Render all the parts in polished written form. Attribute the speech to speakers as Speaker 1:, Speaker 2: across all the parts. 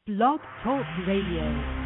Speaker 1: Blog Talk Radio.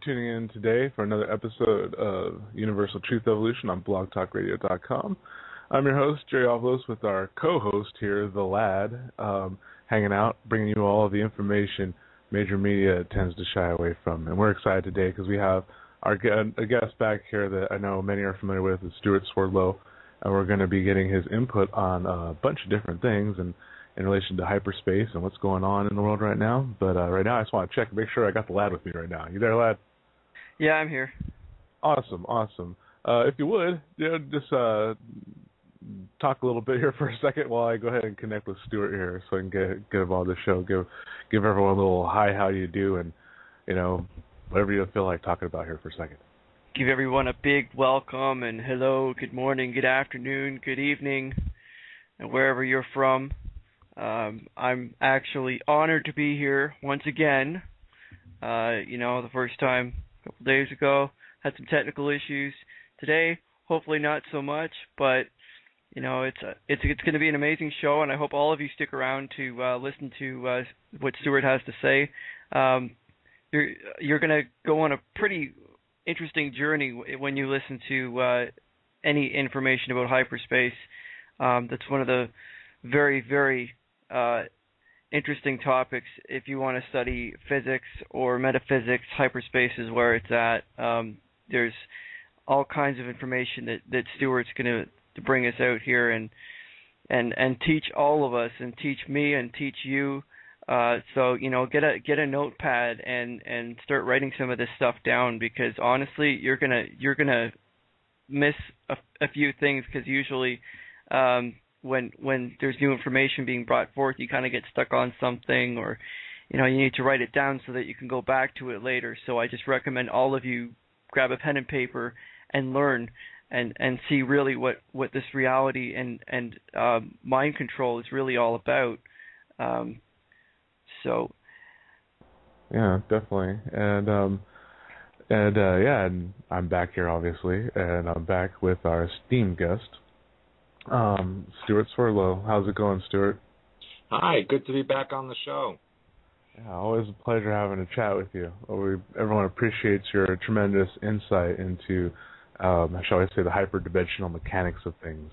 Speaker 2: Tuning in today for another episode of Universal Truth Evolution on blogtalkradio.com. I'm your host, Jerry Avalos, with our co-host here, The Lad, hanging out, bringing you all of the information major media tends to shy away from. And we're excited today because we have a guest back here that I know many are familiar with, is Stewart Swerdlow, and we're going to be getting his input on a bunch of different things and in relation to hyperspace and what's going on in the world right now. But right now I just want to check and make sure I got the Lad with me right now. You there, Lad?
Speaker 3: Yeah, I'm here.
Speaker 2: Awesome. If you would, just talk a little bit here for a second while I go ahead and connect with Stewart here so I can get involved in the show. Give everyone a little hi, how do you do, and whatever you feel like talking about here for a second.
Speaker 3: Give everyone a big welcome and hello, good morning, good afternoon, good evening, and wherever you're from. I'm actually honored to be here once again. The first time a couple days ago, had some technical issues. Today, hopefully not so much, but it's going to be an amazing show, and I hope all of you stick around to listen to what Stewart has to say. You're going to go on a pretty interesting journey when you listen to any information about hyperspace. That's one of the very, very interesting topics if you want to study physics or metaphysics. Hyperspace is where it's at. There's all kinds of information that Stewart's going to bring us out here and teach all of us and teach me and teach you So get a notepad and start writing some of this stuff down, because honestly, you're gonna miss a few things, because usually when there's new information being brought forth, you kind of get stuck on something, or you need to write it down so that you can go back to it later. So I just recommend all of you grab a pen and paper and learn and see really what this reality and mind control is really all about. So
Speaker 2: yeah, definitely. And I'm back here obviously, and I'm back with our esteemed guest, Stewart Swerdlow. How's it going, Stewart?
Speaker 4: Hi, good to be back on the show.
Speaker 2: Yeah, always a pleasure having a chat with you. Everyone appreciates your tremendous insight into, shall I say, the hyperdimensional mechanics of things.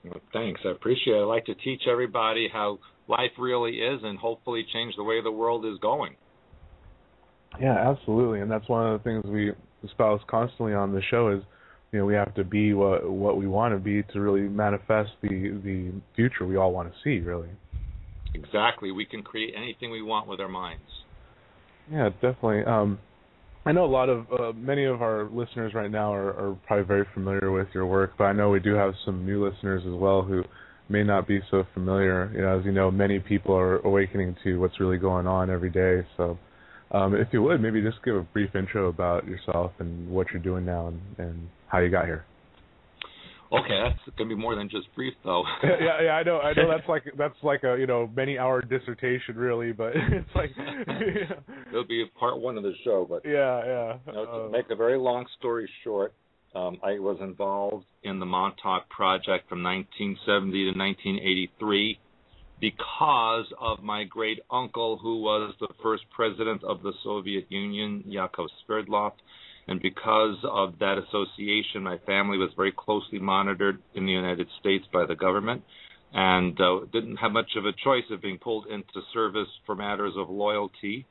Speaker 4: Well, thanks, I appreciate it. I like to teach everybody how life really is and hopefully change the way the world is going.
Speaker 2: Yeah, absolutely, and that's one of the things we espouse constantly on the show is, we have to be what we want to be to really manifest the future we all want to see, really.
Speaker 4: Exactly. We can create anything we want with our minds.
Speaker 2: Yeah, definitely. I know many of our listeners right now are probably very familiar with your work, but I know we do have some new listeners as well who may not be so familiar. As you know, many people are awakening to what's really going on every day. So if you would, maybe just give a brief intro about yourself and what you're doing now and how you got here.
Speaker 4: Okay, that's going to be more than just brief, though.
Speaker 2: Yeah, I know. That's like a many-hour dissertation, really. But it's like
Speaker 4: it'll be part one of the show. But
Speaker 2: yeah.
Speaker 4: To make a very long story short, I was involved in the Montauk Project from 1970 to 1983 because of my great uncle, who was the first president of the Soviet Union, Yakov Sverdlov. And because of that association, my family was very closely monitored in the United States by the government, and didn't have much of a choice of being pulled into service for matters of loyalty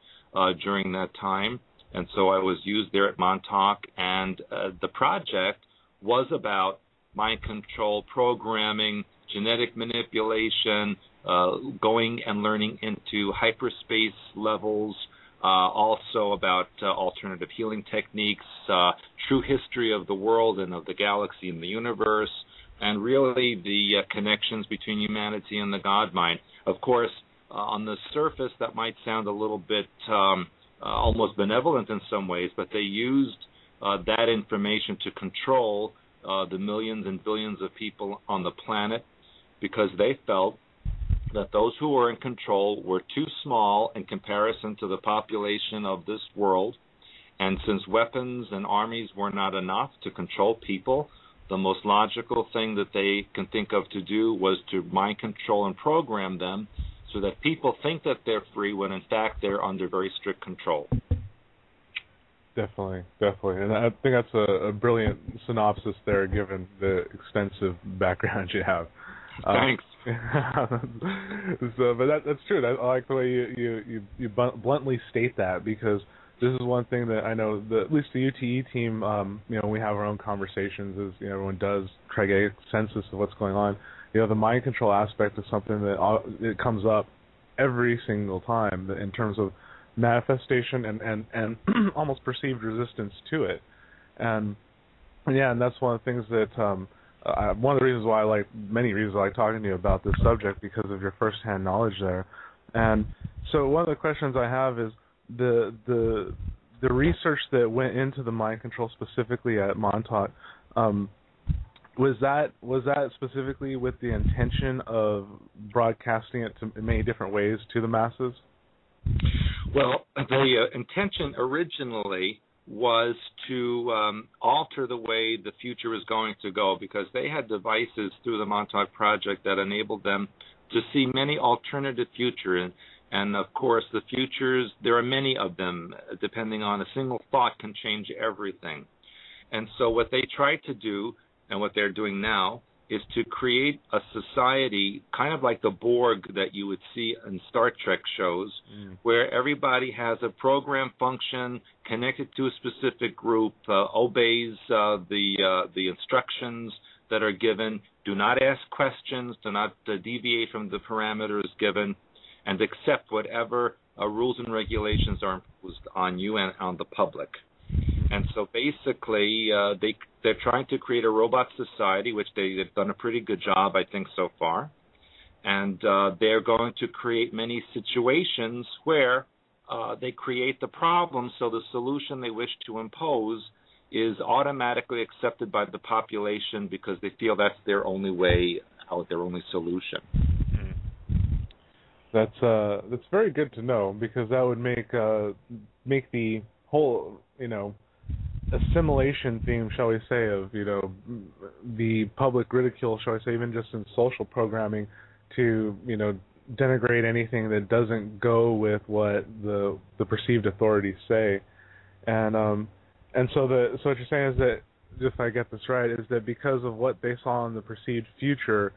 Speaker 4: during that time. And so I was used there at Montauk, and the project was about mind control, programming, genetic manipulation, going and learning into hyperspace levels, also about alternative healing techniques, true history of the world and of the galaxy and the universe, and really the connections between humanity and the God mind. Of course, on the surface, that might sound a little bit almost benevolent in some ways, but they used that information to control the millions and billions of people on the planet, because they felt that those who were in control were too small in comparison to the population of this world. And since weapons and armies were not enough to control people, the most logical thing that they can think of to do was to mind control and program them so that people think that they're free when in fact they're under very strict control.
Speaker 2: Definitely. And I think that's a brilliant synopsis there, given the extensive background you have.
Speaker 4: Thanks.
Speaker 2: But that's true. I like the way you bluntly state that, because this is one thing that I know at least the UTE team, we have our own conversations as everyone does, try to get a census of what's going on. The mind control aspect is something that it comes up every single time in terms of manifestation and almost perceived resistance to it. And that's one of the things that one of the reasons why many reasons I like talking to you about this subject, because of your firsthand knowledge there. And so one of the questions I have is the research that went into the mind control specifically at Montauk. Was that specifically with the intention of broadcasting it to many different ways to the masses?
Speaker 4: Well, the intention originally was to alter the way the future is going to go, because they had devices through the Montauk Project that enabled them to see many alternative futures. And of course, the futures, there are many of them, depending on a single thought can change everything. And so what they tried to do, and what they're doing now, is to create a society kind of like the Borg that you would see in Star Trek shows, where everybody has a program function connected to a specific group, obeys the instructions that are given, do not ask questions, do not deviate from the parameters given. and accept whatever rules and regulations are imposed on you and on the public. And so basically, they're trying to create a robot society, which they've done a pretty good job, I think, so far. And they're going to create many situations where they create the problem, so the solution they wish to impose is automatically accepted by the population because they feel that's their only way out, their only solution.
Speaker 2: That's very good to know, because that would make the whole, assimilation theme, shall we say, of, the public ridicule, shall I say, even just in social programming, to, denigrate anything that doesn't go with what the perceived authorities say. And so what you're saying is that, if I get this right, is that because of what they saw in the perceived future,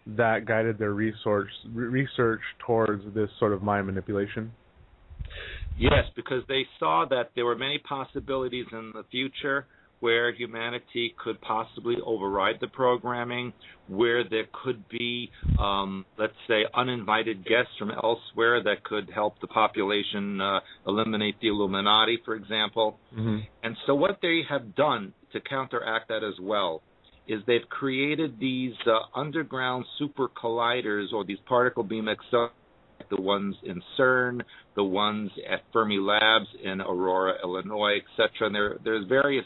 Speaker 2: that guided their research towards this sort of mind manipulation?
Speaker 4: Yes, because they saw that there were many possibilities in the future where humanity could possibly override the programming, where there could be, let's say, uninvited guests from elsewhere that could help the population eliminate the Illuminati, for example. Mm-hmm. And so what they have done to counteract that as well is they've created these underground super colliders, or these particle beam accelerators, the ones in CERN, the ones at Fermi Labs in Aurora, Illinois, etc. And there's various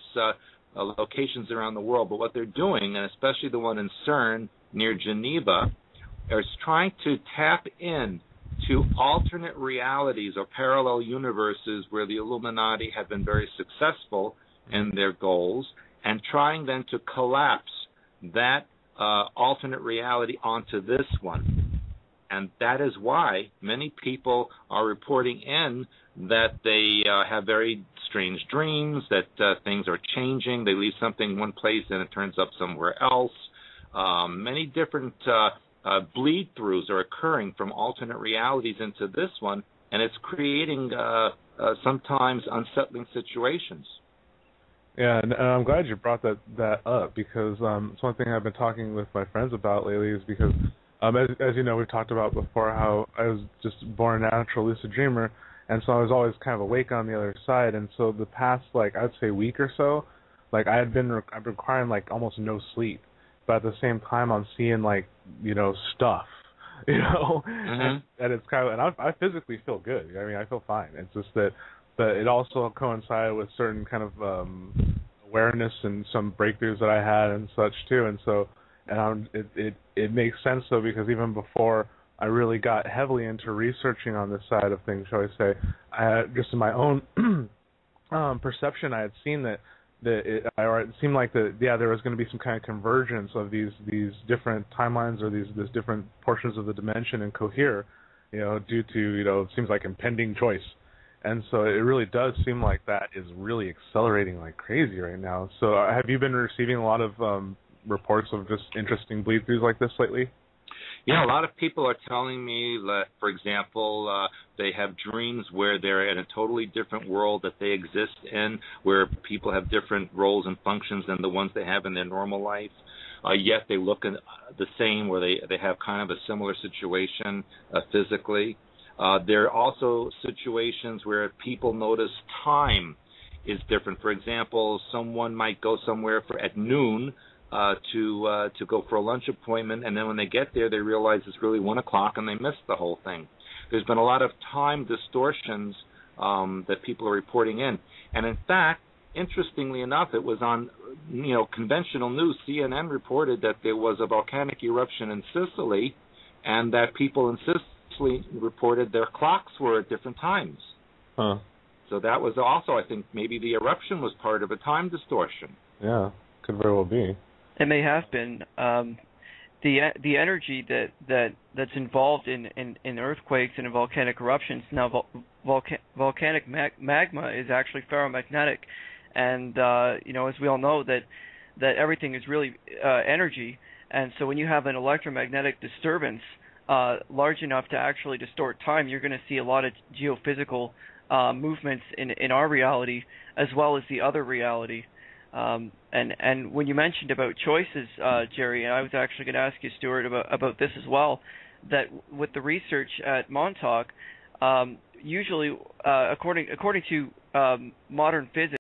Speaker 4: locations around the world. But what they're doing, and especially the one in CERN near Geneva, is trying to tap in to alternate realities or parallel universes where the Illuminati have been very successful in their goals, and trying then to collapse that alternate reality onto this one. And that is why many people are reporting in that they have very strange dreams, that things are changing. They leave something one place and it turns up somewhere else. Many different bleed-throughs are occurring from alternate realities into this one, and it's creating sometimes unsettling situations.
Speaker 2: Yeah, and I'm glad you brought that up, because it's one thing I've been talking with my friends about lately, is because as you know, we've talked about before how I was just born a natural lucid dreamer, and so I was always kind of awake on the other side. And so the past, I'd say week or so, I've been requiring almost no sleep, but at the same time I'm seeing stuff,
Speaker 4: mm-hmm.
Speaker 2: and it's kind of, and I physically feel good. I mean, I feel fine. It's just that it also coincided with certain kind of awareness and some breakthroughs that I had and such too, and so. And it makes sense, though, because even before I really got heavily into researching on this side of things, shall I say, I had, just in my own perception, I had seen that it seemed like there was going to be some kind of convergence of these different timelines, or these different portions of the dimension and cohere, due to it seems like impending choice. And so it really does seem like that is really accelerating like crazy right now. So have you been receiving a lot of reports of just interesting bleed-throughs like this lately?
Speaker 4: Yeah, a lot of people are telling me that, for example, they have dreams where they're in a totally different world that they exist in, where people have different roles and functions than the ones they have in their normal life. Yet they look the same, where they have kind of a similar situation physically. There are also situations where people notice time is different. For example, someone might go somewhere at noon to go for a lunch appointment, and then when they get there, they realize it's really 1 o'clock and they missed the whole thing. There's been a lot of time distortions that people are reporting in. And in fact, interestingly enough, it was on conventional news. CNN reported that there was a volcanic eruption in Sicily, and that people in Sicily reported their clocks were at different times.
Speaker 2: Huh.
Speaker 4: So that was also, I think, maybe the eruption was part of a time distortion.
Speaker 2: Yeah, could very well be.
Speaker 3: It may have been. The energy that's involved in earthquakes and in volcanic eruptions. Now, volcanic magma is actually ferromagnetic, and as we all know that everything is really energy. And so when you have an electromagnetic disturbance large enough to actually distort time, you're going to see a lot of geophysical movements in our reality as well as the other reality. And when you mentioned about choices, Jerry, and I was actually going to ask you, Stewart, about this as well. that with the research at Montauk, usually according to modern physics,